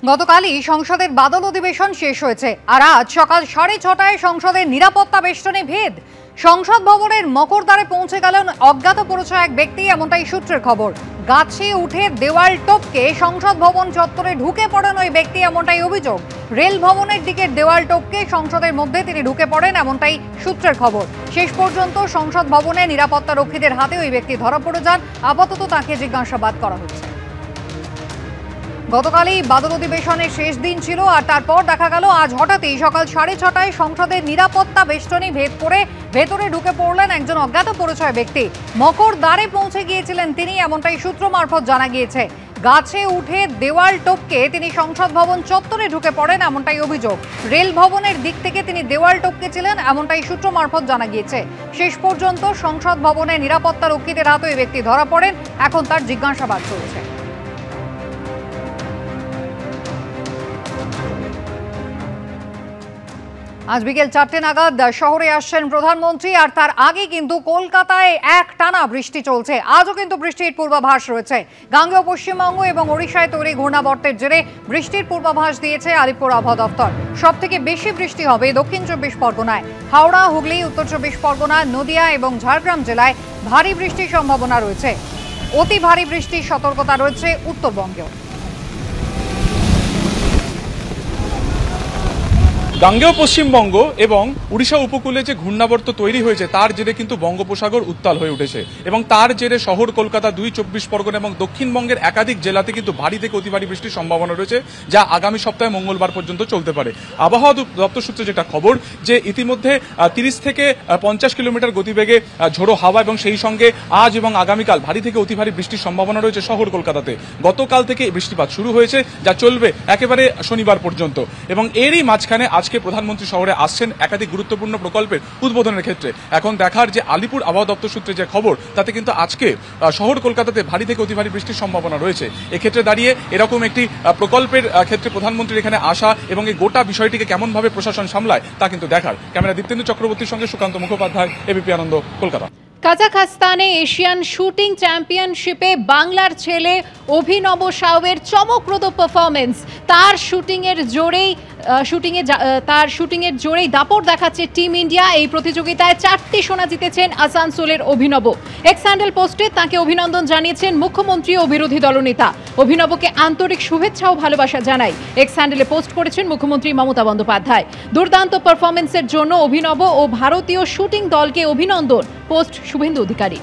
গতকালই সংসদের বাদল অধিবেশন শেষ হয়েছে আর আজ সকাল 6:30টায় সংসদের নিরাপত্তা বেষ্টনী ভেদ। সংসদ ভবনের মকরদ্বারে পৌঁছে গেলেন অজ্ঞাত পরিচয় এক ব্যক্তি, এমনটাই সূত্রের খবর। গাছে উঠে দেওয়াল টপকে সংসদ ভবন চত্বরে ঢুকে পড়েন ওই ব্যক্তি, এমনটাই অভিযোগ। রেল ভবনের দিকে দেওয়াল টপকে সংসদের মধ্যে তিনি ঢুকে পড়েন, এমনটাই সূত্রের খবর। শেষ পর্যন্ত সংসদ ভবনে নিরাপত্তা রক্ষীদের হাতে ওই ব্যক্তি ধরা পড়ে যান। আপাতত তাকে জিজ্ঞাসাবাদ করা হচ্ছে। গতকালই বাদল অধিবেশনের শেষ দিন ছিল আর তারপর দেখা গেল আজ হঠাৎই সকাল 6:30টায় সংসদের নিরাপত্তা বেষ্টনী ভেদ করে ভেতরে ঢুকে পড়লেন একজন অজ্ঞাত পরিচয় ব্যক্তি। মকরদ্বারে পৌঁছে গিয়েছিলেন তিনি, এমনটাই সূত্র মারফত জানা গিয়েছে। গাছে উঠে দেওয়াল টপকে তিনি সংসদ ভবন চত্বরে ঢুকে পড়েন, এমনটাই অভিযোগ। রেল ভবনের দিক থেকে তিনি দেওয়াল টপকেছিলেন, এমনটাই সূত্র মারফত জানা গিয়েছে। শেষ পর্যন্ত সংসদ ভবনে নিরাপত্তা রক্ষীদের হাতে ওই ব্যক্তি ধরা পড়েন। এখন তার জিজ্ঞাসাবাদ চলছে। আজ বিকেল 4টে নাগাদ শহরে আসছেন প্রধানমন্ত্রী, আর তার আগে কিন্তু কলকাতায় একটানা বৃষ্টি চলছে। আজও কিন্তু বৃষ্টির পূর্বাভাস রয়েছে। গাঙ্গেয় পশ্চিমবঙ্গ এবং ওড়িশায় তৈরি ঘূর্ণাবর্তের জেরে বৃষ্টির পূর্বাভাস দিয়েছে আলিপুর আবহাওয়া দপ্তর। সবথেকে বেশি বৃষ্টি হবে দক্ষিণ 24 পরগনায়। হাওড়া, হুগলি, উত্তর 24 পরগনা, নদিয়া এবং ঝাড়গ্রাম জেলায় ভারী বৃষ্টির সম্ভাবনা রয়েছে। অতি ভারী বৃষ্টির সতর্কতা রয়েছে উত্তরবঙ্গেও। গাঙ্গেয় পশ্চিমবঙ্গ এবং উড়িষ্যা উপকূলে যে ঘূর্ণাবর্ত তৈরি হয়েছে তার জেরে কিন্তু বঙ্গোপসাগর উত্তাল হয়ে উঠেছে এবং তার জেরে শহর কলকাতা, 24 পরগনা এবং দক্ষিণবঙ্গের একাধিক জেলাতে কিন্তু ভারী থেকে অতি ভারী বৃষ্টির সম্ভাবনা রয়েছে, যা আগামী সপ্তাহে মঙ্গলবার পর্যন্ত চলতে পারে। আবহাওয়া দপ্তর সূত্রে যেটা খবর যে ইতিমধ্যে 30 থেকে 50 কিলোমিটার গতিবেগে ঝোড়ো হাওয়া এবং সেই সঙ্গে আজ এবং আগামীকাল ভারী থেকে অতি ভারী বৃষ্টির সম্ভাবনা রয়েছে শহর কলকাতাতে। গতকাল থেকে বৃষ্টিপাত শুরু হয়েছে, যা চলবে একেবারে শনিবার পর্যন্ত। এবং এরই মাঝখানে আজকে প্রধানমন্ত্রী শহরে আসছেন একাধিক গুরুত্বপূর্ণ প্রকল্পের উদ্বোধনের ক্ষেত্রে। এখন দেখার যে আলিপুর আবহাওয়া দপ্তর সূত্রে যে খবর তাতে কিন্তু আজকে শহর কলকাতাতে ভারী থেকে অতি ভারী বৃষ্টির সম্ভাবনা রয়েছে। এক্ষেত্রে দাঁড়িয়ে এরকম একটি প্রকল্পের ক্ষেত্রে প্রধানমন্ত্রীর এখানে আসা এবং এই গোটা বিষয়টিকে কেমনভাবে প্রশাসন সামলায় তা কিন্তু দেখার। ক্যামেরা দীপ্তেন্দু চক্রবর্তীর সঙ্গে সুকান্ত মুখোপাধ্যায়, এবিপি আনন্দ, কলকাতা। কাজাখস্তানে এশিয়ান শুটিং চ্যাম্পিয়নশিপে বাংলার ছেলে অভিনব সাউয়ের চমকপ্রদ পারফরমেন্স। তার শুটিংয়ের জোরেই দাপট দেখাচ্ছে টিম ইন্ডিয়া। এই প্রতিযোগিতায় 4টি সোনা জিতেছেন আসানসোলের অভিনব। এক্স হ্যান্ডেল পোস্টে তাকে অভিনন্দন জানিয়েছেন মুখ্যমন্ত্রী ও বিরোধী দলনেতা। অভিনবকে আন্তরিক শুভেচ্ছা ও ভালোবাসা জানাই এক্স হ্যান্ডেলে পোস্ট করেছেন মুখ্যমন্ত্রী মমতা বন্দ্যোপাধ্যায়। দুর্দান্ত পারফরমেন্সের জন্য অভিনব ও ভারতীয় শুটিং দলকে অভিনন্দন, পোস্ট শুভেন্দু অধিকারী।